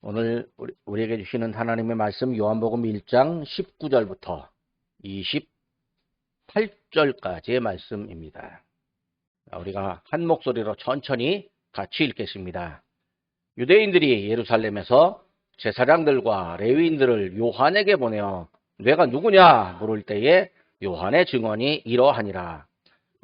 오늘 우리에게 주시는 하나님의 말씀 요한복음 1장 19절부터 28절까지의 말씀입니다. 우리가 한 목소리로 천천히 같이 읽겠습니다. 유대인들이 예루살렘에서 제사장들과 레위인들을 요한에게 보내어 내가 누구냐 물을 때에 요한의 증언이 이러하니라.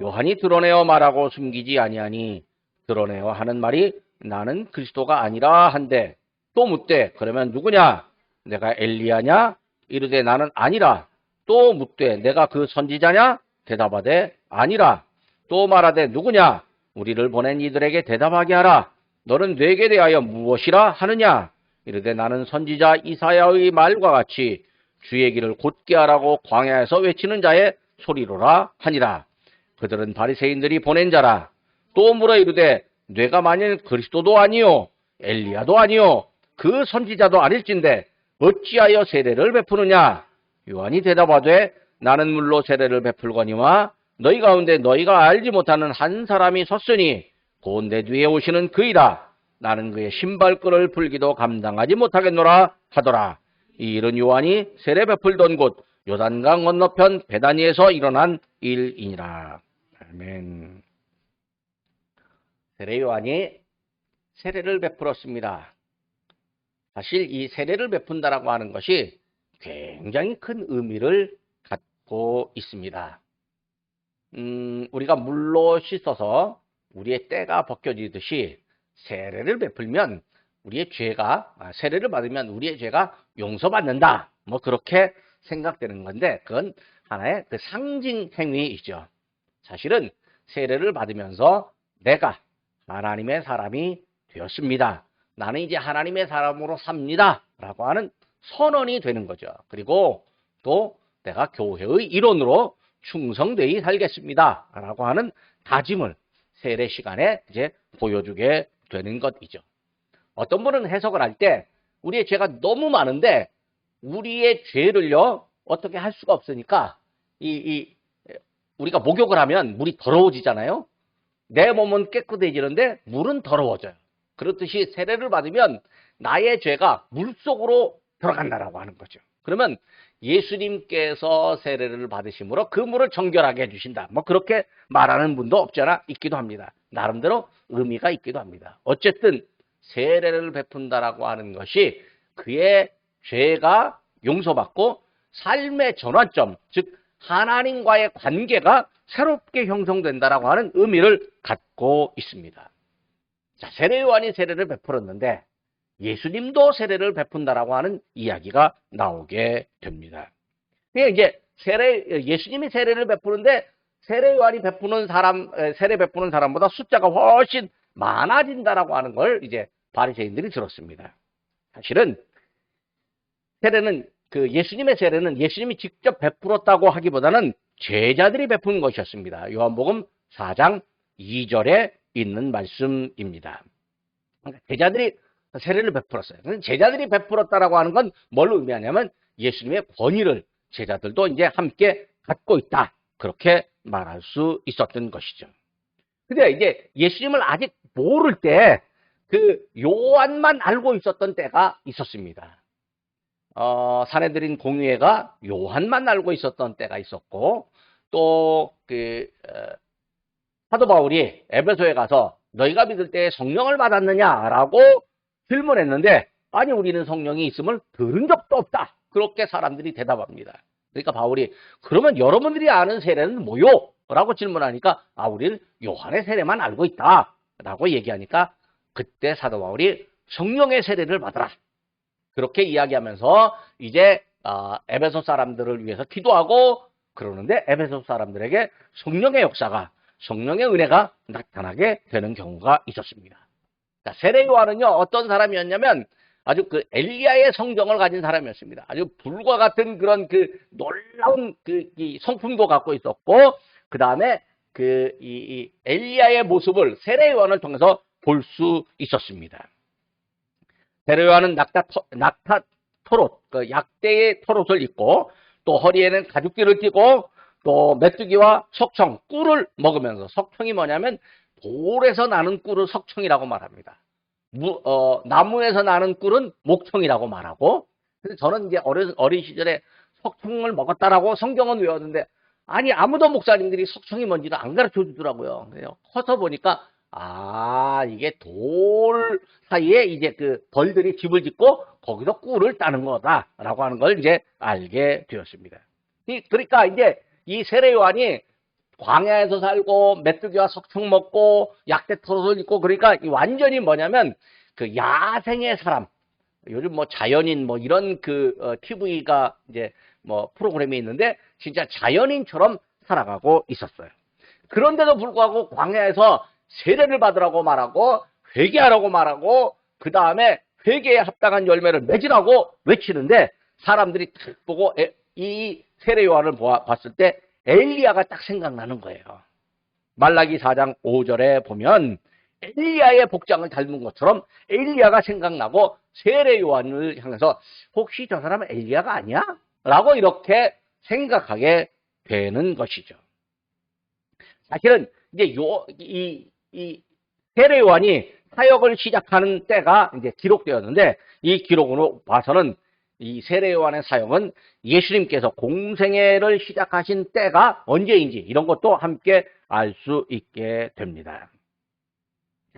요한이 드러내어 말하고 숨기지 아니하니 드러내어 하는 말이 나는 그리스도가 아니라 한데 또 묻되 그러면 누구냐? 내가 엘리야냐? 이르되 나는 아니라. 또 묻되 내가 그 선지자냐? 대답하되 아니라. 또 말하되 누구냐? 우리를 보낸 이들에게 대답하게 하라. 너는 내게 대하여 무엇이라 하느냐? 이르되 나는 선지자 이사야의 말과 같이 주의 길을 곧게 하라고 광야에서 외치는 자의 소리로라 하니라. 그들은 바리새인들이 보낸 자라. 또 물어 이르되 내가 만일 그리스도도 아니요 엘리야도 아니요 그 선지자도 아닐진데 어찌하여 세례를 베푸느냐? 요한이 대답하되 나는 물로 세례를 베풀거니와 너희 가운데 너희가 알지 못하는 한 사람이 섰으니 곧 내 뒤에 오시는 그이라. 나는 그의 신발끈을 풀기도 감당하지 못하겠노라 하더라. 이 일은 요한이 세례 베풀던 곳 요단강 건너편 베다니에서 일어난 일이니라. 아멘. 세례 요한이 세례를 베풀었습니다. 사실 이 세례를 베푼다라고 하는 것이 굉장히 큰 의미를 갖고 있습니다. 우리가 물로 씻어서 우리의 때가 벗겨지듯이 세례를 베풀면 우리의 죄가, 세례를 받으면 우리의 죄가 용서받는다. 뭐 그렇게 생각되는 건데 그건 하나의 그 상징 행위이죠. 사실은 세례를 받으면서 내가 하나님의 사람이 되었습니다. 나는 이제 하나님의 사람으로 삽니다. 라고 하는 선언이 되는 거죠. 그리고 또 내가 교회의 일원으로 충성되이 살겠습니다. 라고 하는 다짐을 세례 시간에 이제 보여주게 되는 것이죠. 어떤 분은 해석을 할 때 우리의 죄가 너무 많은데 우리의 죄를요 어떻게 할 수가 없으니까 우리가 목욕을 하면 물이 더러워지잖아요. 내 몸은 깨끗해지는데 물은 더러워져요. 그렇듯이 세례를 받으면 나의 죄가 물속으로 들어간다라고 하는 거죠. 그러면 예수님께서 세례를 받으심으로 그 물을 정결하게 해주신다. 뭐 그렇게 말하는 분도 없잖아 있기도 합니다. 나름대로 의미가 있기도 합니다. 어쨌든 세례를 베푼다라고 하는 것이 그의 죄가 용서받고 삶의 전환점, 즉 하나님과의 관계가 새롭게 형성된다라고 하는 의미를 갖고 있습니다. 자, 세례 요한이 세례를 베풀었는데 예수님도 세례를 베푼다라고 하는 이야기가 나오게 됩니다. 이제 예수님이 세례를 베푸는데 세례 요한이 세례 베푸는 사람보다 숫자가 훨씬 많아진다라고 하는 걸 이제 바리새인들이 들었습니다. 사실은 예수님의 세례는 예수님이 직접 베풀었다고 하기보다는 제자들이 베푼 것이었습니다. 요한복음 4장 2절에 있는 말씀입니다. 그러니까 제자들이 세례를 베풀었어요. 제자들이 베풀었다라고 하는 건 뭘 의미하냐면 예수님의 권위를 제자들도 이제 함께 갖고 있다. 그렇게 말할 수 있었던 것이죠. 근데 이제 예수님을 아직 모를 때 그 요한만 알고 있었던 때가 있었습니다. 사내들인 공회가 요한만 알고 있었던 때가 있었고 또 사도 바울이 에베소에 가서 너희가 믿을 때 성령을 받았느냐라고 질문했는데 아니 우리는 성령이 있음을 들은 적도 없다. 그렇게 사람들이 대답합니다. 그러니까 바울이 그러면 여러분들이 아는 세례는 뭐요? 라고 질문하니까 우리는 요한의 세례만 알고 있다. 라고 얘기하니까 그때 사도 바울이 성령의 세례를 받으라. 그렇게 이야기하면서 이제 에베소 사람들을 위해서 기도하고 그러는데 에베소 사람들에게 성령의 역사가 성령의 은혜가 나타나게 되는 경우가 있었습니다. 자, 세례 요한은요 어떤 사람이었냐면 아주 그 엘리야의 성정을 가진 사람이었습니다. 아주 불과 같은 그런 그 놀라운 이 성품도 갖고 있었고 그 다음에 이 엘리야의 모습을 세례 요한을 통해서 볼 수 있었습니다. 세례 요한은 낙타 토롯, 약대의 토롯을 입고 또 허리에는 가죽띠를 띠고 또 메뚜기와 석청, 꿀을 먹으면서 석청이 뭐냐면 돌에서 나는 꿀을 석청이라고 말합니다. 나무에서 나는 꿀은 목청이라고 말하고, 그래서 저는 이제 어린 시절에 석청을 먹었다라고 성경은 외웠는데, 아니, 아무도 목사님들이 석청이 뭔지를 안 가르쳐 주더라고요. 그래서 커서 보니까, 이게 돌 사이에 이제 그 벌들이 집을 짓고 거기서 꿀을 따는 거다라고 하는 걸 이제 알게 되었습니다. 그러니까 이제 이 세례 요한이 광야에서 살고 메뚜기와 석청 먹고 약대 털옷을 입고, 그러니까 완전히 뭐냐면 그 야생의 사람, 요즘 뭐 자연인 뭐 이런 그 TV가 이제 뭐 프로그램이 있는데 진짜 자연인처럼 살아가고 있었어요. 그런데도 불구하고 광야에서 세례를 받으라고 말하고 회개하라고 말하고 그 다음에 회개에 합당한 열매를 맺으라고 외치는데, 사람들이 딱 보고 이 세례 요한을 봤을 때 엘리야가 딱 생각나는 거예요. 말라기 4장 5절에 보면 엘리야의 복장을 닮은 것처럼 엘리야가 생각나고 세례 요한을 향해서 혹시 저 사람은 엘리야가 아니야? 라고 이렇게 생각하게 되는 것이죠. 사실은 이제 이 세례 요한이 사역을 시작하는 때가 이제 기록되었는데, 이 기록으로 봐서는 이 세례 요한의 사역은 예수님께서 공생애를 시작하신 때가 언제인지 이런 것도 함께 알 수 있게 됩니다.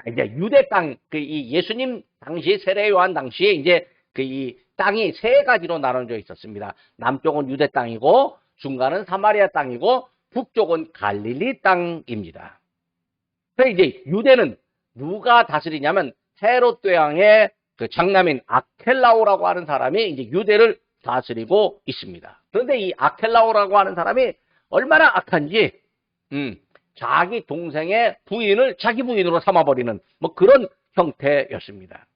이제 유대 땅, 이 예수님 당시 세례 요한 당시에 이제 이 땅이 세 가지로 나눠져 있었습니다. 남쪽은 유대 땅이고, 중간은 사마리아 땅이고, 북쪽은 갈릴리 땅입니다. 그래서 이제 유대는 누가 다스리냐면 헤롯 왕의 그 장남인 아켈라오라고 하는 사람이 이제 유대를 다스리고 있습니다. 그런데 이 아켈라오라고 하는 사람이 얼마나 악한지, 자기 동생의 부인을 자기 부인으로 삼아버리는 뭐 그런 형태였습니다.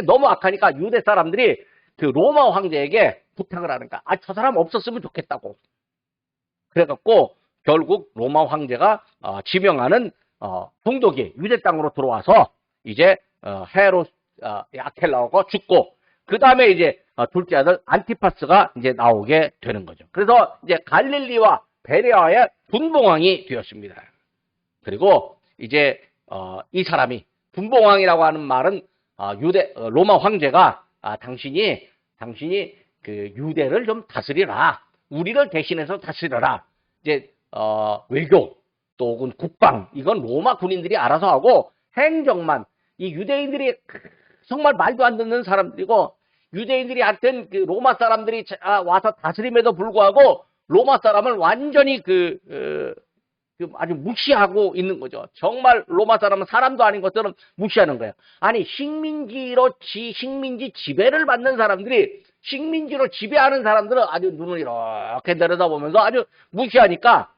너무 악하니까 유대 사람들이 그 로마 황제에게 부탁을 하니까, 저 사람 없었으면 좋겠다고. 그래갖고 결국 로마 황제가 지명하는 총독이 유대 땅으로 들어와서 이제 헤롯 아켈라오가 죽고, 그 다음에 이제 둘째 아들 안티파스가 이제 나오게 되는 거죠. 그래서 이제 갈릴리와 베레아의 분봉왕이 되었습니다. 그리고 이제 이 사람이 분봉왕이라고 하는 말은 로마 황제가 당신이 그 유대를 좀 다스리라, 우리를 대신해서 다스려라. 이제 외교 또 혹은 국방, 이건 로마 군인들이 알아서 하고, 행정만 이 유대인들이 정말 말도 안 듣는 사람들이고, 유대인들이 하여튼 그 로마 사람들이 와서 다스림에도 불구하고 로마 사람을 완전히 아주 무시하고 있는 거죠. 정말 로마 사람은 사람도 아닌 것처럼 무시하는 거예요. 아니, 식민지 지배를 받는 사람들이, 식민지로 지배하는 사람들은 아주 눈을 이렇게 내려다보면서 아주 무시하니까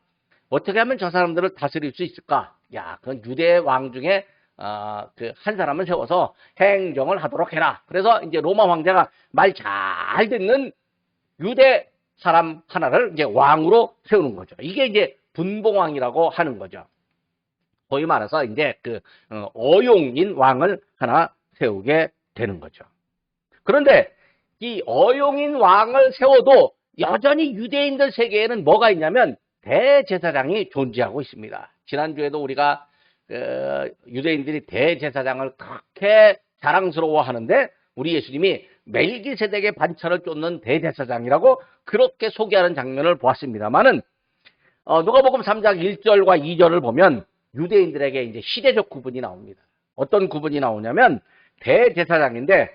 어떻게 하면 저 사람들을 다스릴 수 있을까? 그건 유대 왕 중에 한 사람을 세워서 행정을 하도록 해라. 그래서 이제 로마 황제가 말 잘 듣는 유대 사람 하나를 이제 왕으로 세우는 거죠. 이게 이제 분봉왕이라고 하는 거죠. 거의 말해서 이제 어용인 왕을 하나 세우게 되는 거죠. 그런데 이 어용인 왕을 세워도 여전히 유대인들 세계에는 뭐가 있냐면 대제사장이 존재하고 있습니다. 지난주에도 우리가 유대인들이 대제사장을 그렇게 자랑스러워하는데, 우리 예수님이 멜기세덱의 반차를 쫓는 대제사장이라고 그렇게 소개하는 장면을 보았습니다만은, 누가복음 3장 1절과 2절을 보면 유대인들에게 이제 시대적 구분이 나옵니다. 어떤 구분이 나오냐면, 대제사장인데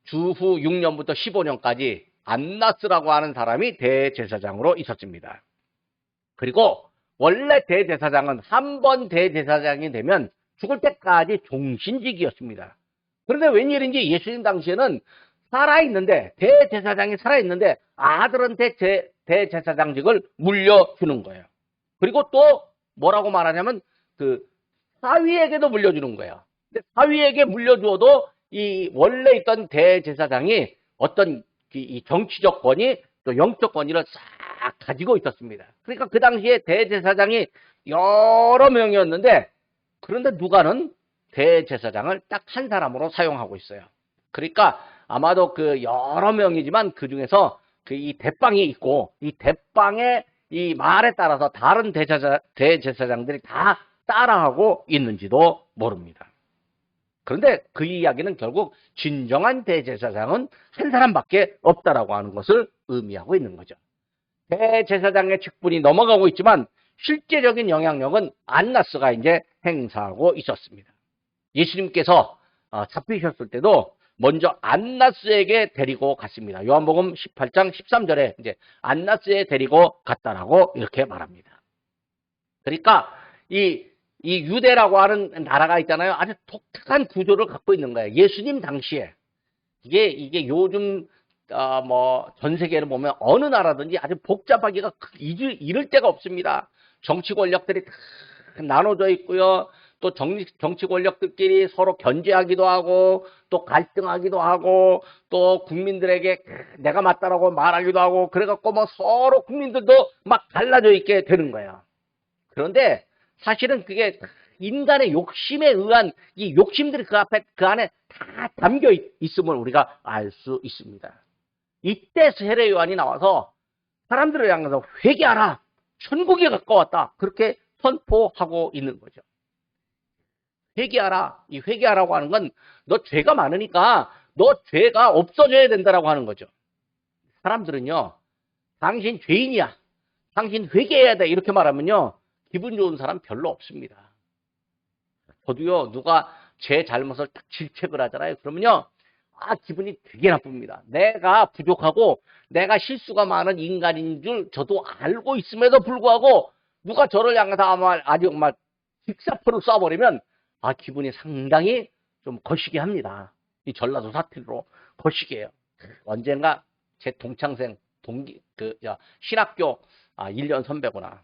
주후 6년부터 15년까지 안나스라고 하는 사람이 대제사장으로 있었습니다. 그리고 원래 대제사장은 한 번 대제사장이 되면 죽을 때까지 종신직이었습니다. 그런데 웬일인지 예수님 당시에는 살아있는데, 대제사장이 살아있는데 아들한테 대제사장직을 물려주는 거예요. 그리고 또 뭐라고 말하냐면 사위에게도 물려주는 거예요. 근데 사위에게 물려주어도 이 원래 있던 대제사장이 어떤 이 정치적 권위 또 영적 권위를 싹 가지고 있었습니다. 그러니까 그 당시에 대제사장이 여러 명이었는데, 그런데 누가는 대제사장을 딱 한 사람으로 사용하고 있어요. 그러니까 아마도 여러 명이지만 그 중에서 이 대빵이 있고, 이 대빵의 이 말에 따라서 다른 대제사장들이 다 따라하고 있는지도 모릅니다. 그런데 그 이야기는 결국 진정한 대제사장은 한 사람밖에 없다라고 하는 것을 의미하고 있는 거죠. 대제사장의 직분이 넘어가고 있지만 실제적인 영향력은 안나스가 이제 행사하고 있었습니다. 예수님께서 잡히셨을 때도 먼저 안나스에게 데리고 갔습니다. 요한복음 18장 13절에 이제 안나스에 데리고 갔다라고 이렇게 말합니다. 그러니까 이 유대라고 하는 나라가 있잖아요. 아주 독특한 구조를 갖고 있는 거예요. 예수님 당시에 이게 요즘 뭐 전 세계를 보면 어느 나라든지 아주 복잡하기가 이를 데가 없습니다. 정치 권력들이 다 나눠져 있고요. 또 정치 권력들끼리 서로 견제하기도 하고 또 갈등하기도 하고 또 국민들에게 내가 맞다라고 말하기도 하고 그래갖고 뭐 서로 국민들도 막 갈라져 있게 되는 거예요. 그런데 사실은 그게 인간의 욕심에 의한 이 욕심들이 그 안에 다 담겨 있음을 우리가 알 수 있습니다. 이때 세례 요한이 나와서 사람들을 향해서 회개하라, 천국이 가까웠다, 그렇게 선포하고 있는 거죠. 회개하라. 이 회개하라고 하는 건 너 죄가 많으니까 너 죄가 없어져야 된다라고 하는 거죠. 사람들은요, 당신 죄인이야, 당신 회개해야 돼, 이렇게 말하면요 기분 좋은 사람 별로 없습니다. 저도요, 누가 제 잘못을 딱 질책을 하잖아요. 그러면요, 기분이 되게 나쁩니다. 내가 부족하고 내가 실수가 많은 인간인 줄 저도 알고 있음에도 불구하고 누가 저를 향해서 아주 정말 직사포를 쏴버리면 기분이 상당히 좀 거시기 합니다. 이 전라도 사투리로 거시기해요. 언젠가 제 동창생 신학교 1년 선배구나.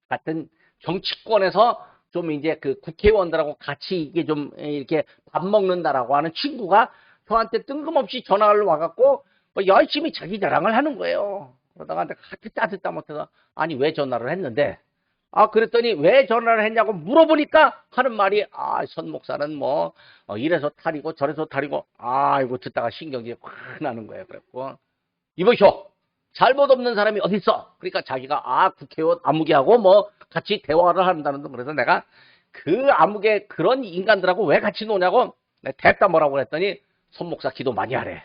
같은 정치권에서 좀 이제 그 국회의원들하고 같이 이게 좀 이렇게 밥 먹는다라고 하는 친구가 저한테 뜬금없이 전화를 와갖고 뭐 열심히 자기 자랑을 하는 거예요. 그러다가 내가 따뜻다 못해서 아니 왜 전화를 했는데 그랬더니 왜 전화를 했냐고 물어보니까 하는 말이 선 목사는 뭐 이래서 탈이고 저래서 탈이고 이거 듣다가 신경질이 확 나는 거예요. 그랬고 이보쇼, 잘못 없는 사람이 어디 있어? 그러니까 자기가 국회의원 아무개하고 뭐 같이 대화를 한다는 둥. 그래서 내가 그 아무개 그런 인간들하고 왜 같이 노냐고 내가 됐다 뭐라고 그랬더니 선 목사 기도 많이 하래.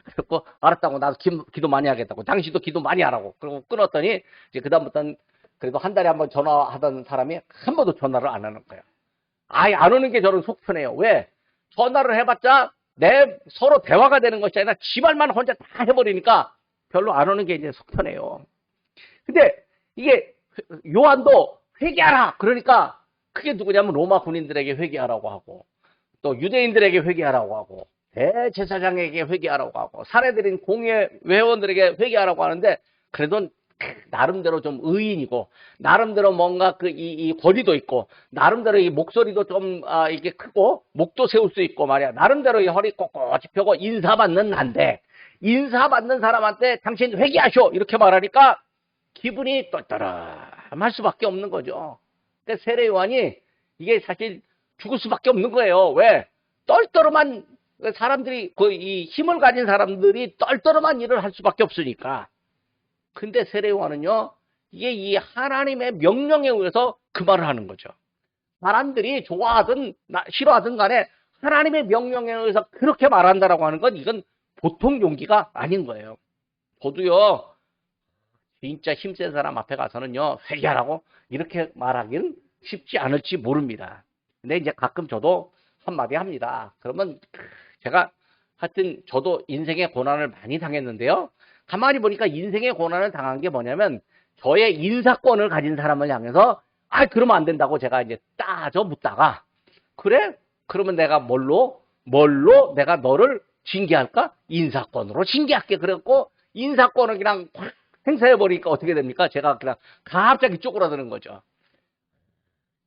그래서 알았다고, 나도 기도 많이 하겠다고, 당신도 기도 많이 하라고. 그리고 끊었더니 이제 그다음부터는 그래도 한 달에 한번 전화하던 사람이 한 번도 전화를 안 하는 거예요. 아예 안 오는 게 저는 속 편해요. 왜? 전화를 해봤자 서로 대화가 되는 것이 아니라 지 말만 혼자 다 해버리니까 별로 안 오는 게 이제 속 편해요. 근데 이게 요한도 회개하라 그러니까 그게 누구냐면 로마 군인들에게 회개하라고 하고 또 유대인들에게 회개하라고 하고 대제사장에게 회개하라고 하고 살해드린 공예 회원들에게 회개하라고 하는데 그래도 나름대로 좀 의인이고 나름대로 뭔가 이 거리도 있고 나름대로 이 목소리도 좀 이게 크고 목도 세울 수 있고 말이야. 나름대로 이 허리 꼿꼿이 펴고 인사받는 난데 인사받는 사람한테 당신 회개하쇼 이렇게 말하니까 기분이 떨떠름할 수밖에 없는 거죠. 근데 세례 요한이 이게 사실 죽을 수밖에 없는 거예요. 왜? 떨떠름한 사람들이 이 힘을 가진 사람들이 떨떠름한 일을 할 수밖에 없으니까. 근데 세례 요한은요, 이게 이 하나님의 명령에 의해서 그 말을 하는 거죠. 사람들이 좋아하든 싫어하든 간에 하나님의 명령에 의해서 그렇게 말한다라고 하는 건 이건 보통 용기가 아닌 거예요. 저도요, 진짜 힘센 사람 앞에 가서는요, 회개하라고 이렇게 말하기는 쉽지 않을지 모릅니다. 근데 이제 가끔 저도 한마디 합니다. 그러면 제가 하여튼 저도 인생의 고난을 많이 당했는데요. 가만히 보니까 인생의 고난을 당한 게 뭐냐면 저의 인사권을 가진 사람을 향해서 그러면 안 된다고 제가 이제 따져 묻다가 그래? 그러면 내가 뭘로 내가 너를 징계할까? 인사권으로 징계할게. 그랬고 인사권을 그냥 확 행사해버리니까 어떻게 됩니까? 제가 그냥 갑자기 쪼그라드는 거죠.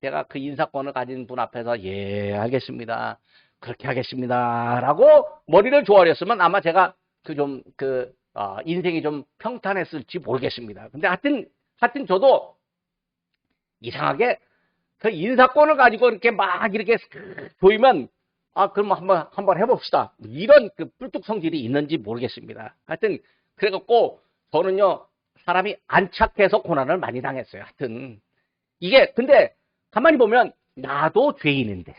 제가 그 인사권을 가진 분 앞에서 예 알겠습니다. 그렇게 하겠습니다. 라고 머리를 조아렸으면 아마 제가 인생이 좀 평탄했을지 모르겠습니다. 근데 하여튼 저도 이상하게 그 인사권을 가지고 이렇게 막 이렇게 보이면 그럼 한번 해봅시다. 이런 그 뿔뚝 성질이 있는지 모르겠습니다. 하여튼 그래갖고 저는요 사람이 안 착해서 고난을 많이 당했어요. 하여튼 이게 근데 가만히 보면 나도 죄인인데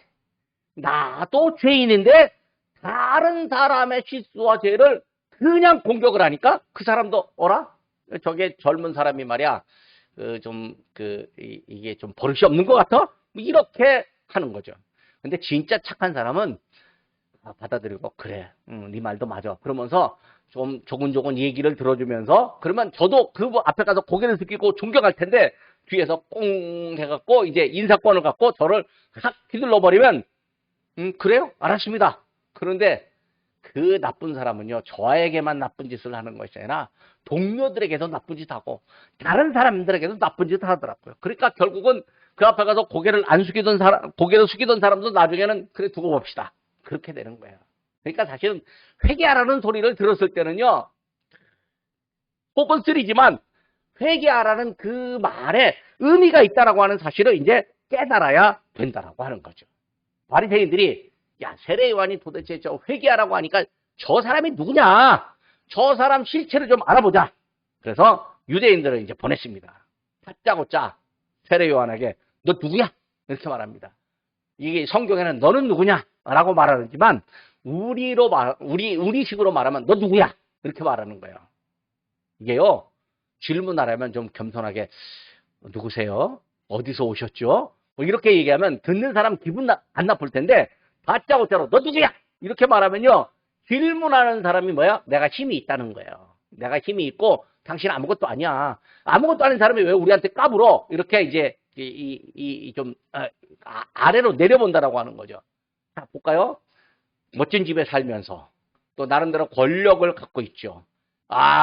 나도 죄인인데 다른 사람의 실수와 죄를 그냥 공격을 하니까 그 사람도 어라? 저게 젊은 사람이 말이야. 이게 좀 버릇이 없는 것 같아? 뭐 이렇게 하는 거죠. 근데 진짜 착한 사람은 받아들이고 그래, 네 말도 맞아. 그러면서 좀 조곤조곤 얘기를 들어주면서 그러면 저도 그 앞에 가서 고개를 숙이고 존경할 텐데 뒤에서 꽁 해갖고 이제 인사권을 갖고 저를 확 휘둘러 버리면 그래요? 알았습니다. 그런데 그 나쁜 사람은요, 저에게만 나쁜 짓을 하는 것이 아니라 동료들에게도 나쁜 짓 하고 다른 사람들에게도 나쁜 짓을 하더라고요. 그러니까 결국은 그 앞에 가서 고개를 안 숙이던 사람, 고개를 숙이던 사람도 나중에는 그래 두고 봅시다. 그렇게 되는 거예요. 그러니까 사실은 회개하라는 소리를 들었을 때는요, 혹은 쓰리지만 회개하라는 그 말에 의미가 있다라고 하는 사실을 이제 깨달아야 된다라고 하는 거죠. 바리새인들이 야, 세례요한이 도대체 저 회개하라고 하니까 저 사람이 누구냐? 저 사람 실체를 좀 알아보자. 그래서 유대인들을 이제 보냈습니다. 다짜고짜 세례요한에게 너 누구야? 이렇게 말합니다. 이게 성경에는 너는 누구냐? 라고 말하지만 우리식으로 말하면 너 누구야? 이렇게 말하는 거예요. 이게요, 질문하려면 좀 겸손하게 누구세요? 어디서 오셨죠? 뭐 이렇게 얘기하면 듣는 사람 기분 안 나쁠 텐데 다짜고짜로 너 누구야? 이렇게 말하면요, 질문하는 사람이 뭐야? 내가 힘이 있다는 거예요. 내가 힘이 있고 당신 아무것도 아니야. 아무것도 아닌 사람이 왜 우리한테 까불어? 이렇게 이제 좀 아래로 내려본다라고 하는 거죠. 자, 볼까요? 멋진 집에 살면서 또 나름대로 권력을 갖고 있죠.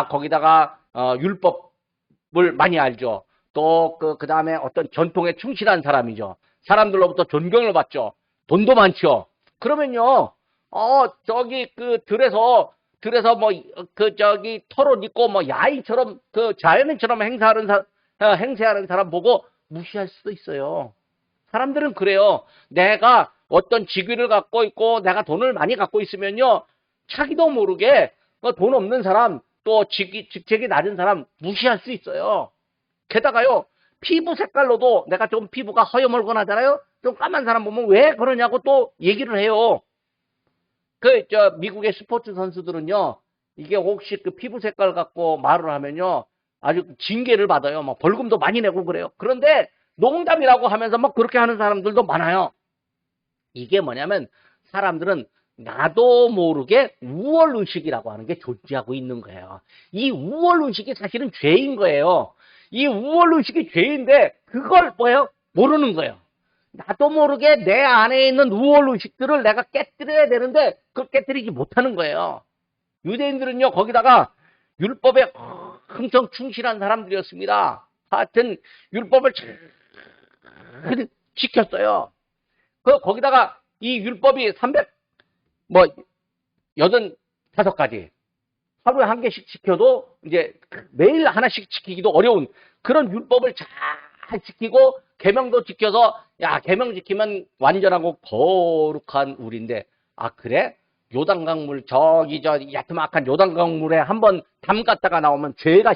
거기다가 율법을 많이 알죠. 또 그 다음에 어떤 전통에 충실한 사람이죠. 사람들로부터 존경을 받죠. 돈도 많죠. 그러면요, 저기 들에서 뭐 털옷 입고 뭐 야인처럼 자연인처럼 행세하는 사람 보고 무시할 수도 있어요. 사람들은 그래요. 내가 어떤 직위를 갖고 있고 내가 돈을 많이 갖고 있으면요, 자기도 모르게 돈 없는 사람, 또 직책이 낮은 사람 무시할 수 있어요. 게다가요, 피부 색깔로도 내가 좀 피부가 허여멀건하잖아요. 좀 까만 사람 보면 왜 그러냐고 또 얘기를 해요. 미국의 스포츠 선수들은요, 이게 혹시 그 피부 색깔 갖고 말을 하면요, 아주 징계를 받아요. 막 벌금도 많이 내고 그래요. 그런데 농담이라고 하면서 막 그렇게 하는 사람들도 많아요. 이게 뭐냐면 사람들은 나도 모르게 우월의식이라고 하는 게 존재하고 있는 거예요. 이 우월의식이 사실은 죄인 거예요. 이 우월의식이 죄인데 그걸 뭐예요? 모르는 거예요. 나도 모르게 내 안에 있는 우월의식들을 내가 깨뜨려야 되는데 그걸 깨뜨리지 못하는 거예요. 유대인들은요, 거기다가 율법에 엄청 충실한 사람들이었습니다. 하여튼 율법을 잘 지켰어요. 거기다가 이 율법이 85가지. 하루에 한 개씩 지켜도 이제 매일 하나씩 지키기도 어려운 그런 율법을 잘 지키고 계명도 지켜서 야, 계명 지키면 완전하고 거룩한 우리인데 그래? 요단강물 저기 야트막한 요단강물에 한번 담갔다가 나오면 죄가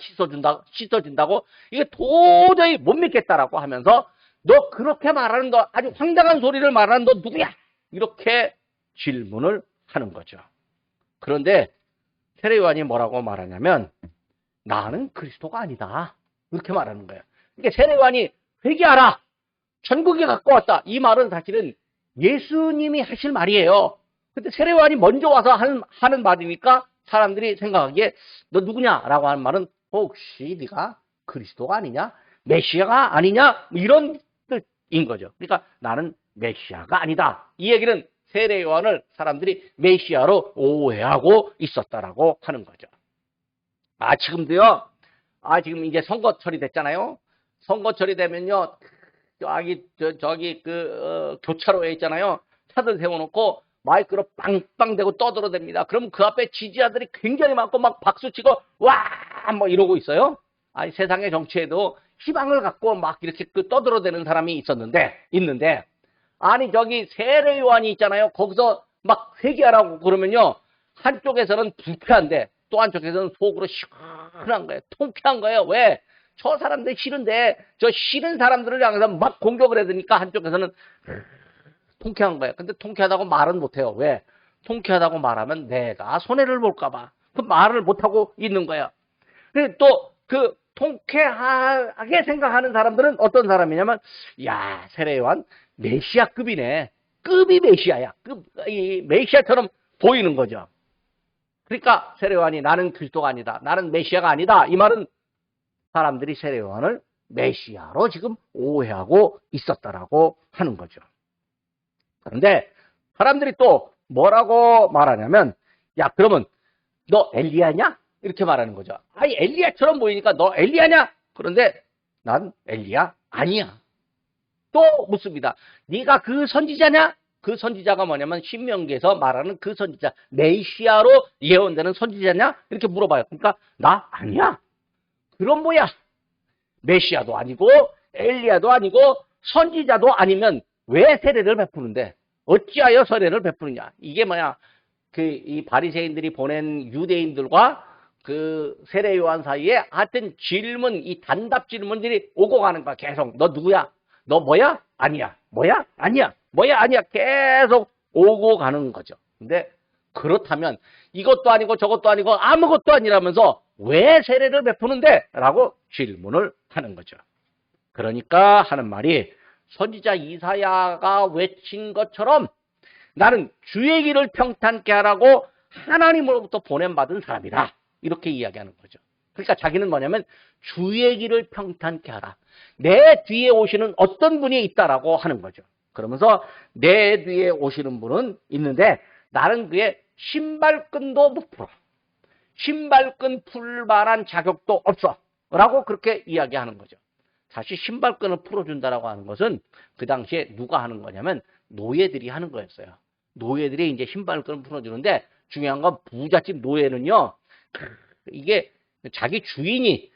씻어진다고 이게 도저히 못 믿겠다라고 하면서 너 그렇게 말하는 너 아주 황당한 소리를 말하는 너 누구야? 이렇게 질문을 하는 거죠. 그런데 세례요한이 뭐라고 말하냐면 나는 그리스도가 아니다. 이렇게 말하는 거예요. 그러니까 세례요한이 회개하라. 천국에 갖고 왔다. 이 말은 사실은 예수님이 하실 말이에요. 근데 세례요한이 먼저 와서 하는 말이니까 사람들이 생각하기에 너 누구냐라고 하는 말은 혹시 네가 그리스도가 아니냐? 메시아가 아니냐? 이런 뜻인 거죠. 그러니까 나는 메시아가 아니다. 이 얘기는 세례요한을 사람들이 메시아로 오해하고 있었다라고 하는 거죠. 지금도요. 지금 이제 선거철이 됐잖아요. 선거철이 되면요, 저기 교차로에 있잖아요. 차들 세워놓고 마이크로 빵빵대고 떠들어댑니다. 그럼 그 앞에 지지자들이 굉장히 많고 막 박수치고 와! 뭐 이러고 있어요. 세상의 정치에도 희망을 갖고 막 이렇게 떠들어대는 사람이 있는데 저기 세례요한이 있잖아요. 거기서 막 회개하라고 그러면요, 한쪽에서는 불쾌한데 또 한쪽에서는 속으로 시원한 거예요. 통쾌한 거예요. 왜? 저 사람들 싫은데 저 싫은 사람들을 향해서 막 공격을 해야 되니까 한쪽에서는 통쾌한 거예요. 근데 통쾌하다고 말은 못해요. 왜? 통쾌하다고 말하면 내가 손해를 볼까봐. 그 말을 못하고 있는 거예요. 근데 또 그 통쾌하게 생각하는 사람들은 어떤 사람이냐면, 야, 세례요한 메시아급이네. 급이 메시아야. 이 메시아처럼 보이는 거죠. 그러니까 세례요한이 나는 그리스도가 아니다. 나는 메시아가 아니다. 이 말은 사람들이 세례요한을 메시아로 지금 오해하고 있었다라고 하는 거죠. 그런데 사람들이 또 뭐라고 말하냐면, 야, 그러면 너 엘리야냐? 이렇게 말하는 거죠. 아니, 엘리야처럼 보이니까 너 엘리야냐? 그런데 난 엘리야 아니야. 또 묻습니다. 네가 그 선지자냐? 그 선지자가 뭐냐면 신명기에서 말하는 그 선지자, 메시아로 예언되는 선지자냐? 이렇게 물어봐요. 그러니까 나 아니야. 그럼 뭐야? 메시아도 아니고 엘리야도 아니고 선지자도 아니면 왜 세례를 베푸는데? 어찌하여 세례를 베푸느냐? 이게 뭐야? 이 바리새인들이 보낸 유대인들과 그 세례 요한 사이에 하여튼 질문, 이 단답 질문들이 오고 가는 거야. 계속. 너 누구야? 너 뭐야? 아니야. 뭐야? 아니야. 뭐야? 아니야. 계속 오고 가는 거죠. 근데 그렇다면 이것도 아니고 저것도 아니고 아무것도 아니라면서 왜 세례를 베푸는데? 라고 질문을 하는 거죠. 그러니까 하는 말이 선지자 이사야가 외친 것처럼 나는 주의 길을 평탄케 하라고 하나님으로부터 보냄받은 사람이다. 이렇게 이야기하는 거죠. 그러니까 자기는 뭐냐면 주의 길을 평탄케 하라. 내 뒤에 오시는 어떤 분이 있다라고 하는 거죠. 그러면서 내 뒤에 오시는 분은 있는데 나는 그의 신발끈도 못 풀어. 신발끈 풀 만한 자격도 없어. 라고 그렇게 이야기하는 거죠. 사실 신발끈을 풀어준다라고 하는 것은 그 당시에 누가 하는 거냐면 노예들이 하는 거였어요. 노예들이 이제 신발끈을 풀어주는데 중요한 건 부잣집 노예는요. 이게 자기 주인이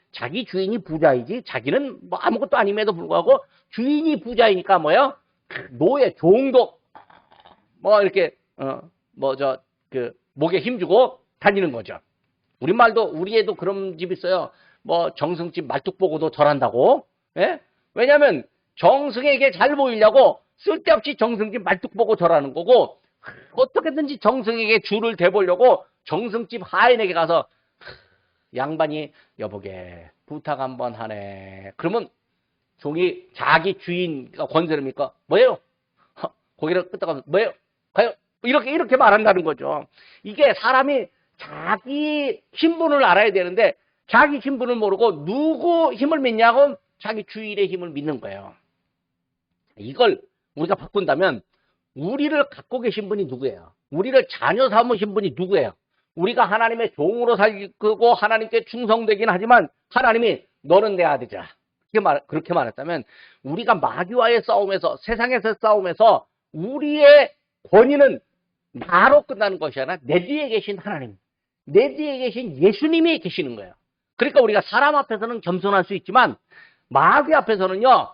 부자이지 자기는 뭐 아무것도 아님에도 불구하고 주인이 부자이니까 뭐요? 노예 종도 뭐 이렇게 목에 힘주고 다니는 거죠. 우리 애도 그런 집 있어요. 뭐 정승집 말뚝 보고도 절한다고. 예? 왜냐면 정승에게 잘 보이려고 쓸데없이 정승집 말뚝 보고 절하는 거고 어떻게든지 정승에게 줄을 대보려고 정승집 하인에게 가서 양반이 여보게 부탁 한번 하네. 그러면 종이 자기 주인과 권세입니까? 뭐예요? 고개를 끄덕하면서 뭐예요? 가요. 이렇게 말한다는 거죠. 이게 사람이 자기 신분을 알아야 되는데 자기 신분을 모르고 누구 힘을 믿냐고 자기 주인의 힘을 믿는 거예요. 이걸 우리가 바꾼다면 우리를 갖고 계신 분이 누구예요? 우리를 자녀 삼으신 분이 누구예요? 우리가 하나님의 종으로 살고 하나님께 충성되긴 하지만 하나님이 너는 내 아들이라 그렇게 말했다면 우리가 마귀와의 싸움에서 세상에서의 싸움에서 우리의 권위는 나로 끝나는 것이 아니라 내 뒤에 계신 하나님, 내 뒤에 계신 예수님이 계시는 거예요. 그러니까 우리가 사람 앞에서는 겸손할 수 있지만 마귀 앞에서는요.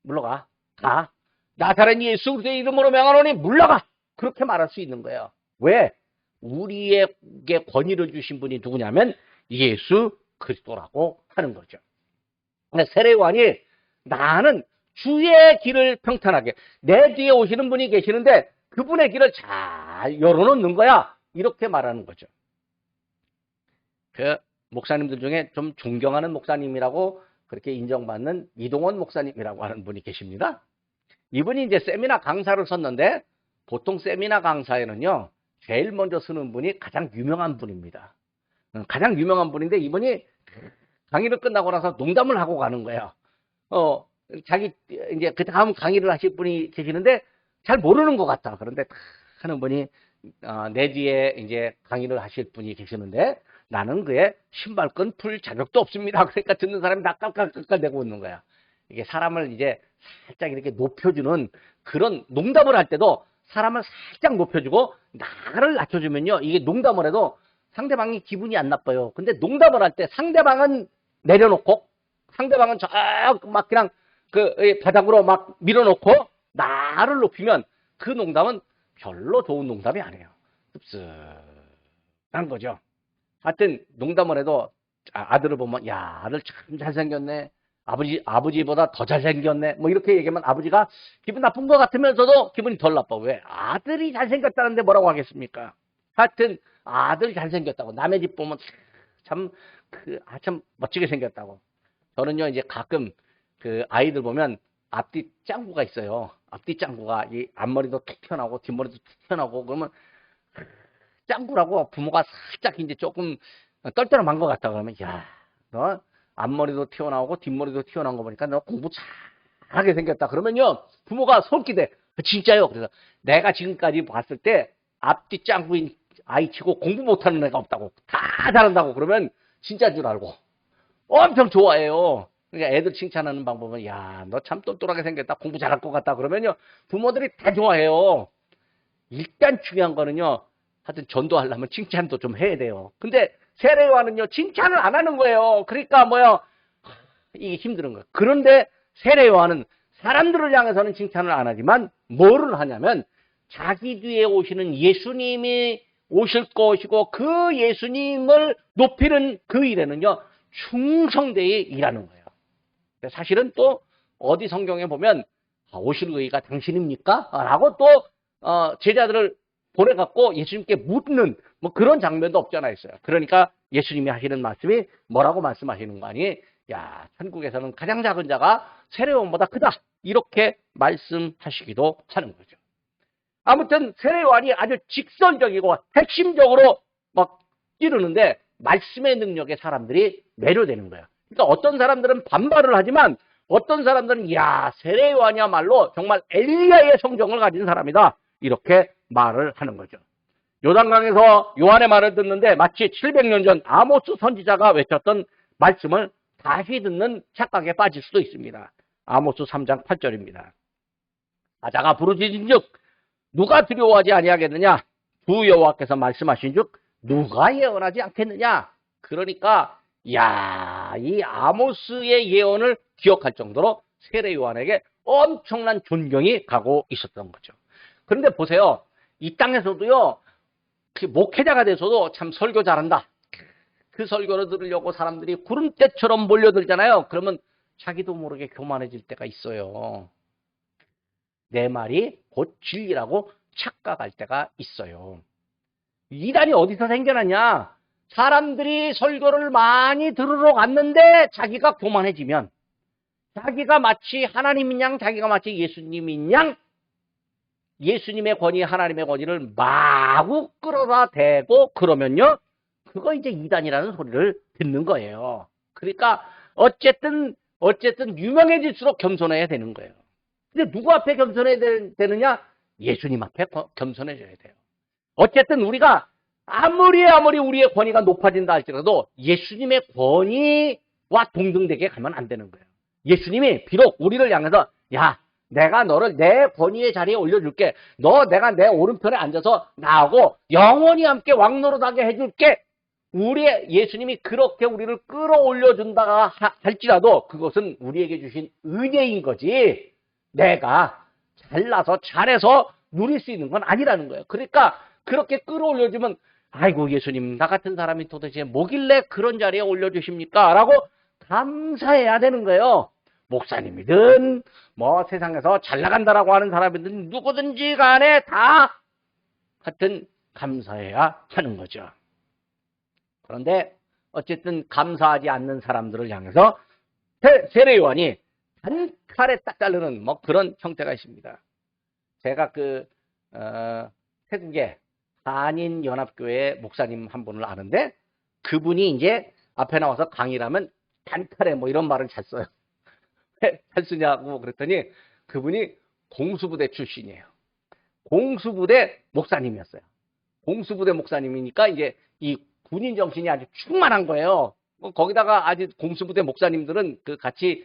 물러가. 가. 나사렛 예수 그리스도의 이름으로 명하노니 물러가. 그렇게 말할 수 있는 거예요. 왜? 우리에게 권위를 주신 분이 누구냐면 예수 그리스도라고 하는 거죠. 세례요한이 나는 주의 길을 평탄하게 내 뒤에 오시는 분이 계시는데 그분의 길을 잘 열어놓는 거야. 이렇게 말하는 거죠. 그 목사님들 중에 좀 존경하는 목사님이라고 그렇게 인정받는 이동원 목사님이라고 하는 분이 계십니다. 이분이 이제 세미나 강사를 썼는데 보통 세미나 강사에는요. 제일 먼저 쓰는 분이 가장 유명한 분입니다. 가장 유명한 분인데 이분이 강의를 끝나고 나서 농담을 하고 가는 거예요. 자기 이제 그 다음 강의를 하실 분이 계시는데 잘 모르는 것 같다. 그런데 하는 분이 내 뒤에 이제 강의를 하실 분이 계시는데 나는 그의 신발끈 풀 자격도 없습니다. 그러니까 듣는 사람이 다 깔깔깔깔대고 있는 거야. 이게 사람을 이제 살짝 이렇게 높여주는 그런 농담을 할 때도 사람을 살짝 높여주고 나를 낮춰주면요. 이게 농담을 해도 상대방이 기분이 안 나빠요. 근데 농담을 할 때 상대방은 내려놓고 상대방은 저 막 그냥 그 바닥으로 막 밀어놓고 나를 높이면 그 농담은 별로 좋은 농담이 아니에요. 씁쓸한 거죠. 하여튼 농담을 해도 아들을 보면 야 아들 참 잘생겼네. 아버지보다 더 잘생겼네. 뭐 이렇게 얘기하면 아버지가 기분 나쁜 것 같으면서도 기분이 덜 나빠. 왜? 아들이 잘생겼다는데 뭐라고 하겠습니까? 하여튼 아들 잘생겼다고. 남의 집 보면 참 멋지게 생겼다고. 저는요, 이제 가끔 그 아이들 보면 앞뒤 짱구가 있어요. 앞뒤 짱구가 이 앞머리도 툭 튀어나오고 뒷머리도 툭 튀어나오고 그러면 짱구라고 부모가 살짝 이제 조금 떨떠름한 것 같다 그러면 야, 너 앞머리도 튀어나오고 뒷머리도 튀어나온 거 보니까 너 공부 잘하게 생겼다. 그러면요, 부모가 솔깃해. 진짜요. 그래서 내가 지금까지 봤을 때 앞뒤 짱구인 아이 치고 공부 못하는 애가 없다고. 다 잘한다고. 그러면 진짜인 줄 알고 엄청 좋아해요. 그러니까 애들 칭찬하는 방법은 야, 너 참 똘똘하게 생겼다. 공부 잘할 것 같다. 그러면요, 부모들이 다 좋아해요. 일단 중요한 거는요, 하여튼 전도하려면 칭찬도 좀 해야 돼요. 근데 세례요한은요, 칭찬을 안 하는 거예요. 그러니까 이게 힘든 거예요. 그런데 세례요한은 사람들을 향해서는 칭찬을 안 하지만 뭐를 하냐면 자기 뒤에 오시는 예수님이 오실 것이고 그 예수님을 높이는 그 일에는요, 충성되이 일하는 거예요. 사실은 또 어디 성경에 보면 오실 의가 당신입니까? 라고 또 제자들을 보내갖고 예수님께 묻는 뭐 그런 장면도 없잖아 있어요. 그러니까 예수님이 하시는 말씀이 뭐라고 말씀하시는 거 아니? 야, 천국에서는 가장 작은 자가 세례요한보다 크다. 이렇게 말씀하시기도 하는 거죠. 아무튼 세례요한이 아주 직선적이고 핵심적으로 막 이르는데 말씀의 능력에 사람들이 매료되는 거예요. 그러니까 어떤 사람들은 반발을 하지만 어떤 사람들은 야, 세례요한이야말로 정말 엘리야의 성정을 가진 사람이다. 이렇게 말을 하는 거죠. 요단강에서 요한의 말을 듣는데 마치 700년 전 아모스 선지자가 외쳤던 말씀을 다시 듣는 착각에 빠질 수도 있습니다. 아모스 3장 8절입니다. 사자가 부르짖은즉 누가 두려워하지 아니하겠느냐? 주 여호와께서 말씀하신즉 누가 예언하지 않겠느냐? 그러니까 야, 이 아모스의 예언을 기억할 정도로 세례 요한에게 엄청난 존경이 가고 있었던 거죠. 그런데 보세요. 이 땅에서도요, 그 목회자가 돼서도 참 설교 잘한다. 그 설교를 들으려고 사람들이 구름대처럼 몰려들잖아요. 그러면 자기도 모르게 교만해질 때가 있어요. 내 말이 곧 진리라고 착각할 때가 있어요. 이단이 어디서 생겨났냐? 사람들이 설교를 많이 들으러 갔는데 자기가 교만해지면, 자기가 마치 하나님인 양, 자기가 마치 예수님인 양, 예수님의 권위, 하나님의 권위를 마구 끌어다 대고 그러면요, 그거 이제 이단이라는 소리를 듣는 거예요. 그러니까 어쨌든 유명해질수록 겸손해야 되는 거예요. 근데 누구 앞에 겸손해야 되느냐? 예수님 앞에 겸손해져야 돼요. 어쨌든 우리가 아무리 우리의 권위가 높아진다 할지라도 예수님의 권위와 동등되게 가면 안 되는 거예요. 예수님이 비록 우리를 향해서 야, 내가 너를 내 권위의 자리에 올려줄게. 내가 내 오른편에 앉아서 나하고 영원히 함께 왕노릇하게 해줄게. 우리의 예수님이 그렇게 우리를 끌어올려준다 할지라도 그것은 우리에게 주신 은혜인 거지. 내가 잘나서 잘해서 누릴 수 있는 건 아니라는 거예요. 그러니까 그렇게 끌어올려주면 아이고 예수님, 나 같은 사람이 도대체 뭐길래 그런 자리에 올려주십니까? 라고 감사해야 되는 거예요. 목사님이든 뭐 세상에서 잘 나간다라고 하는 사람이든 누구든지 간에 다 하여튼 감사해야 하는 거죠. 그런데 어쨌든 감사하지 않는 사람들을 향해서 세례 요한이 한 칼에 딱 자르는 뭐 그런 형태가 있습니다. 제가 태국의 한인연합교회 목사님 한 분을 아는데 그분이 이제 앞에 나와서 강의를 하면 단칼에 뭐 이런 말을 잘 써요. 왜 잘 쓰냐고 그랬더니 그분이 공수부대 출신이에요. 공수부대 목사님이었어요. 공수부대 목사님이니까 이제 이 군인 정신이 아주 충만한 거예요. 거기다가 아주 공수부대 목사님들은 같이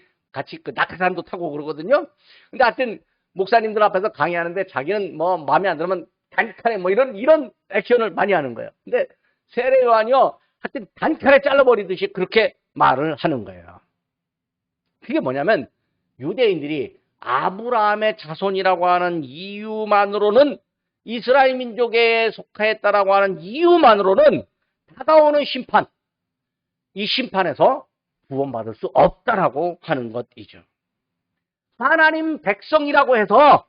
그 낙하산도 타고 그러거든요. 근데 하여튼 목사님들 앞에서 강의하는데 자기는 뭐 마음에 안 들으면 단칼에 뭐 이런 액션을 많이 하는 거예요. 근데 세례 요한이요, 하여튼 단칼에 잘라버리듯이 그렇게 말을 하는 거예요. 그게 뭐냐면 유대인들이 아브라함의 자손이라고 하는 이유만으로는, 이스라엘 민족에 속하였다라고 하는 이유만으로는 다가오는 심판, 이 심판에서 구원받을 수 없다라고 하는 것이죠. 하나님 백성이라고 해서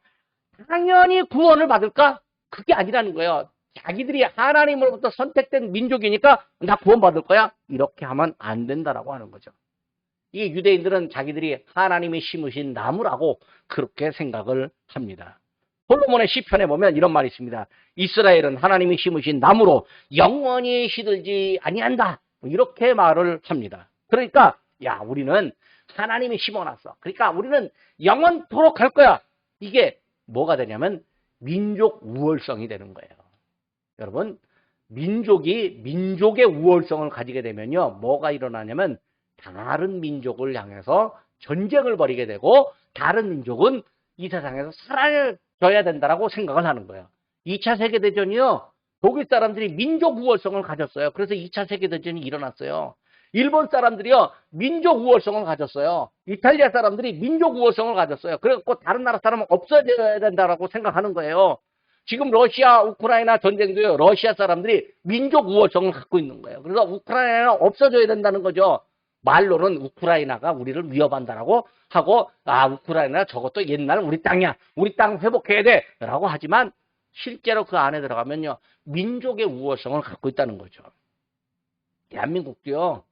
당연히 구원을 받을까? 그게 아니라는 거예요. 자기들이 하나님으로부터 선택된 민족이니까 나 구원받을 거야? 이렇게 하면 안 된다라고 하는 거죠. 이 유대인들은 자기들이 하나님이 심으신 나무라고 그렇게 생각을 합니다. 솔로몬의 시편에 보면 이런 말이 있습니다. 이스라엘은 하나님이 심으신 나무로 영원히 시들지 아니한다. 이렇게 말을 합니다. 그러니까 야, 우리는 하나님이 심어놨어. 그러니까 우리는 영원토록 할 거야. 이게 뭐가 되냐면 민족 우월성이 되는 거예요. 여러분, 민족의 우월성을 가지게 되면요, 뭐가 일어나냐면 다른 민족을 향해서 전쟁을 벌이게 되고 다른 민족은 이 세상에서 사라져야 된다라고 생각을 하는 거예요. 2차 세계대전이요, 독일 사람들이 민족 우월성을 가졌어요. 그래서 2차 세계대전이 일어났어요. 일본 사람들이요, 민족 우월성을 가졌어요. 이탈리아 사람들이 민족 우월성을 가졌어요. 그래서 다른 나라 사람은 없어져야 된다라고 생각하는 거예요. 지금 러시아, 우크라이나 전쟁도요, 러시아 사람들이 민족 우월성을 갖고 있는 거예요. 그래서 우크라이나는 없어져야 된다는 거죠. 말로는 우크라이나가 우리를 위협한다라고 하고, 아, 우크라이나 저것도 옛날 우리 땅이야. 우리 땅 회복해야 돼. 라고 하지만, 실제로 그 안에 들어가면요, 민족의 우월성을 갖고 있다는 거죠. 대한민국도요,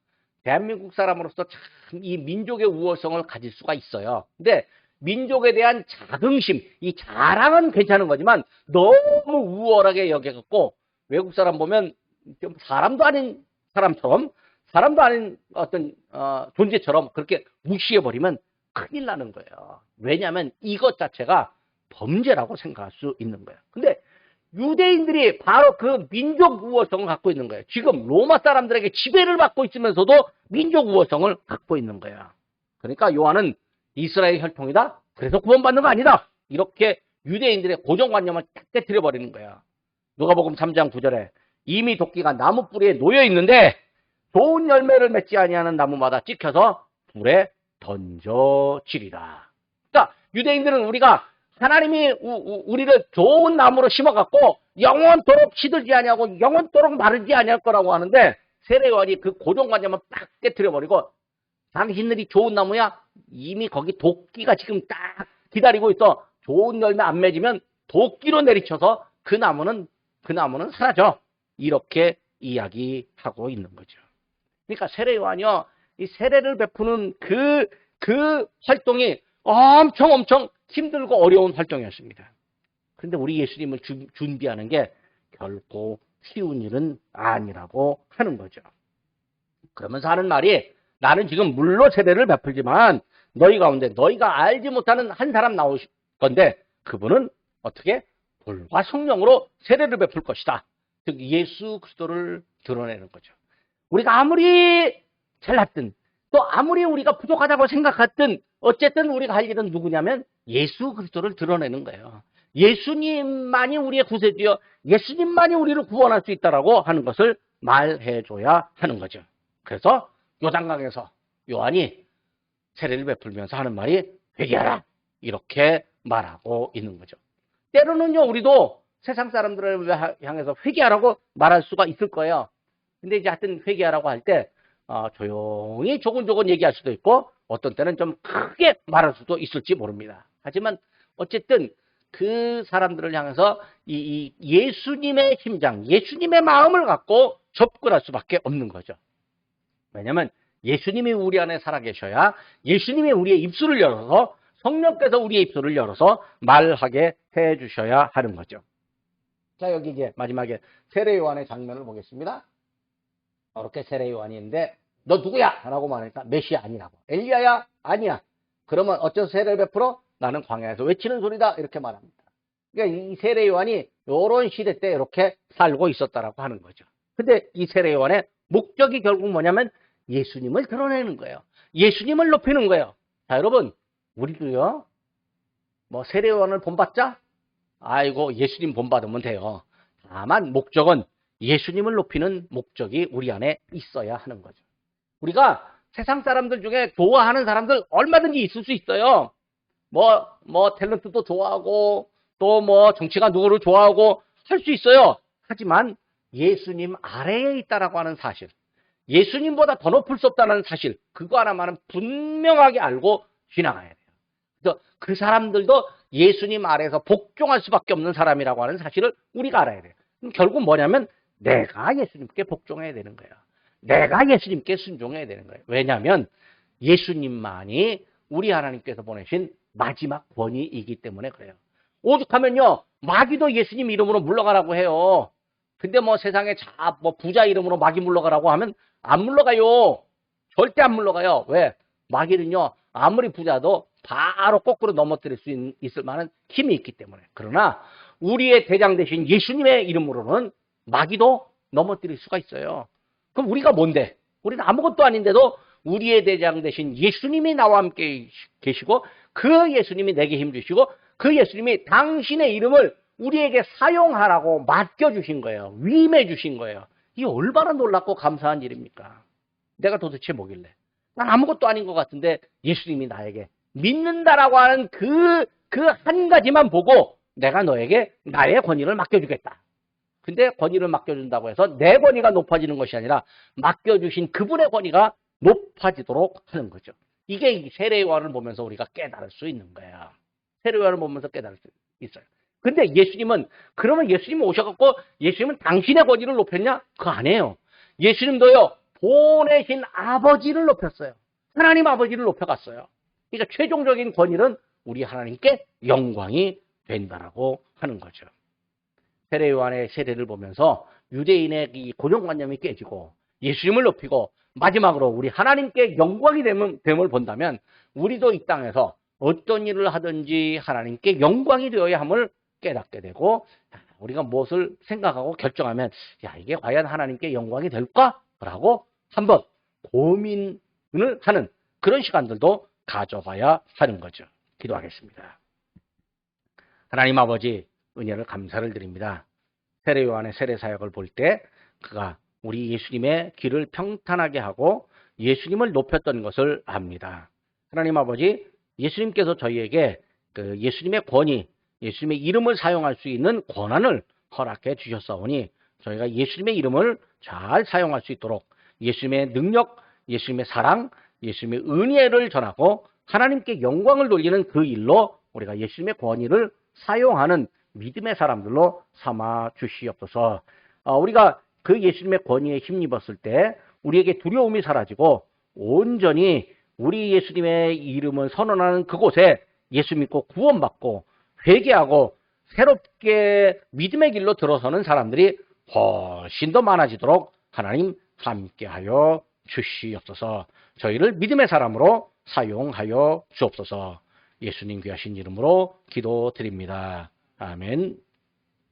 대한민국 사람으로서 참 이 민족의 우월성을 가질 수가 있어요. 근데 민족에 대한 자긍심, 이 자랑은 괜찮은 거지만 너무 우월하게 여겨갖고 외국 사람 보면 좀 사람도 아닌 사람처럼, 사람도 아닌 어떤 존재처럼 그렇게 무시해버리면 큰일 나는 거예요. 왜냐하면 이것 자체가 범죄라고 생각할 수 있는 거예요. 근데 유대인들이 바로 그 민족 우월성을 갖고 있는 거예요. 지금 로마 사람들에게 지배를 받고 있으면서도 민족 우월성을 갖고 있는 거야. 그러니까 요한은 이스라엘 혈통이다? 그래서 구원받는 거 아니다. 이렇게 유대인들의 고정관념을 딱 깨트려버리는 거야. 누가복음 3장 9절에 이미 도끼가 나무 뿌리에 놓여 있는데 좋은 열매를 맺지 아니하는 나무마다 찍혀서 불에 던져지리라. 그러니까 유대인들은 우리가 하나님이 우리를 좋은 나무로 심어갖고 영원토록 시들지 아니하고 영원토록 마르지 아니할 거라고 하는데 세례요한이 그 고정관념을 딱 깨트려버리고 당신들이 좋은 나무야? 이미 거기 도끼가 지금 딱 기다리고 있어. 좋은 열매 안 맺으면 도끼로 내리쳐서 그 나무는 사라져. 이렇게 이야기하고 있는 거죠. 그러니까 세례요한이요, 이 세례를 베푸는 그 활동이 엄청 힘들고 어려운 활동이었습니다. 그런데 우리 예수님을 준비하는 게 결코 쉬운 일은 아니라고 하는 거죠. 그러면서 하는 말이 나는 지금 물로 세례를 베풀지만 너희 가운데 너희가 알지 못하는 한 사람 나오실 건데 그분은 어떻게? 불과 성령으로 세례를 베풀 것이다. 즉 예수 그리스도를 드러내는 거죠. 우리가 아무리 잘났든 또 아무리 우리가 부족하다고 생각했든 어쨌든 우리가 할 일은 누구냐면 예수 그리스도를 드러내는 거예요. 예수님만이 우리의 구세주여, 예수님만이 우리를 구원할 수 있다라고 하는 것을 말해줘야 하는 거죠. 그래서 요단강에서 요한이 세례를 베풀면서 하는 말이 회개하라, 이렇게 말하고 있는 거죠. 때로는요, 우리도 세상 사람들을 향해서 회개하라고 말할 수가 있을 거예요. 근데 이제 하여튼 회개하라고 할 때 조용히 조곤조곤 얘기할 수도 있고 어떤 때는 좀 크게 말할 수도 있을지 모릅니다. 하지만 어쨌든 그 사람들을 향해서 이 예수님의 심장, 예수님의 마음을 갖고 접근할 수밖에 없는 거죠. 왜냐하면 예수님이 우리 안에 살아계셔야 예수님이 우리의 입술을 열어서 성령께서 우리의 입술을 열어서 말하게 해주셔야 하는 거죠. 자, 여기 이제 마지막에 세례 요한의 장면을 보겠습니다. 이렇게 세례 요한이 있는데 너 누구야? 라고 말하니까 메시아 아니라고. 엘리야야? 아니야. 그러면 어째서 세례를 베풀어? 나는 광야에서 외치는 소리다. 이렇게 말합니다. 그러니까 이 세례 요한이 이런 시대 때 이렇게 살고 있었다라고 하는 거죠. 근데 이 세례 요한의 목적이 결국 뭐냐면 예수님을 드러내는 거예요. 예수님을 높이는 거예요. 자, 여러분, 우리도요, 뭐 세례 요한을 본받자? 아이고, 예수님 본받으면 돼요. 다만 목적은 예수님을 높이는 목적이 우리 안에 있어야 하는 거죠. 우리가 세상 사람들 중에 좋아하는 사람들 얼마든지 있을 수 있어요. 뭐 탤런트도 좋아하고 또 뭐 정치가 누구를 좋아하고 할 수 있어요. 하지만 예수님 아래에 있다라고 하는 사실, 예수님보다 더 높을 수 없다는 사실, 그거 하나만은 분명하게 알고 지나가야 돼요. 그래서 그 사람들도 예수님 아래에서 복종할 수밖에 없는 사람이라고 하는 사실을 우리가 알아야 돼요. 그럼 결국 뭐냐면 내가 예수님께 복종해야 되는 거예요. 내가 예수님께 순종해야 되는 거예요. 왜냐하면 예수님만이 우리 하나님께서 보내신 마지막 권위이기 때문에 그래요. 오죽하면요, 마귀도 예수님 이름으로 물러가라고 해요. 근데 뭐 세상에 뭐 부자 이름으로 마귀 물러가라고 하면 안 물러가요. 절대 안 물러가요. 왜? 마귀는요, 아무리 부자도 바로 거꾸로 넘어뜨릴 수 있을 만한 힘이 있기 때문에. 그러나 우리의 대장 되신 예수님의 이름으로는 마귀도 넘어뜨릴 수가 있어요. 그럼 우리가 뭔데? 우리는 아무것도 아닌데도 우리의 대장 되신 예수님이 나와 함께 계시고 그 예수님이 내게 힘주시고 그 예수님이 당신의 이름을 우리에게 사용하라고 맡겨주신 거예요. 위임해 주신 거예요. 이게 얼마나 놀랍고 감사한 일입니까? 내가 도대체 뭐길래? 난 아무것도 아닌 것 같은데 예수님이 나에게 믿는다라고 하는 그 한 가지만 보고 내가 너에게 나의 권위를 맡겨주겠다. 근데 권위를 맡겨준다고 해서 내 권위가 높아지는 것이 아니라 맡겨주신 그분의 권위가 높아지도록 하는 거죠. 이게 세례요한을 보면서 우리가 깨달을 수 있는 거야. 세례요한을 보면서 깨달을 수 있어요. 근데 예수님은, 그러면 예수님이 오셔갖고 예수님은 당신의 권위를 높였냐? 그거 아니에요. 예수님도요, 보내신 아버지를 높였어요. 하나님 아버지를 높여갔어요. 그러니까 최종적인 권위는 우리 하나님께 영광이 된다라고 하는 거죠. 세례요한의 세례를 보면서 유대인의 이 고정관념이 깨지고 예수님을 높이고 마지막으로 우리 하나님께 영광이 됨을 본다면 우리도 이 땅에서 어떤 일을 하든지 하나님께 영광이 되어야 함을 깨닫게 되고 우리가 무엇을 생각하고 결정하면 야 이게 과연 하나님께 영광이 될까? 라고 한번 고민을 하는 그런 시간들도 가져봐야 하는 거죠. 기도하겠습니다. 하나님 아버지 은혜를 감사를 드립니다. 세례요한의 세례사역을 볼 때 그가 우리 예수님의 길을 평탄하게 하고 예수님을 높였던 것을 압니다. 하나님 아버지, 예수님께서 저희에게 그 예수님의 권위, 예수님의 이름을 사용할 수 있는 권한을 허락해 주셨사오니 저희가 예수님의 이름을 잘 사용할 수 있도록 예수님의 능력, 예수님의 사랑, 예수님의 은혜를 전하고 하나님께 영광을 돌리는 그 일로 우리가 예수님의 권위를 사용하는 믿음의 사람들로 삼아 주시옵소서. 우리가 그 예수님의 권위에 힘입었을 때 우리에게 두려움이 사라지고 온전히 우리 예수님의 이름을 선언하는 그곳에 예수 믿고 구원받고 회개하고 새롭게 믿음의 길로 들어서는 사람들이 훨씬 더 많아지도록 하나님 함께하여 주시옵소서. 저희를 믿음의 사람으로 사용하여 주옵소서. 예수님 귀하신 이름으로 기도드립니다. 아멘.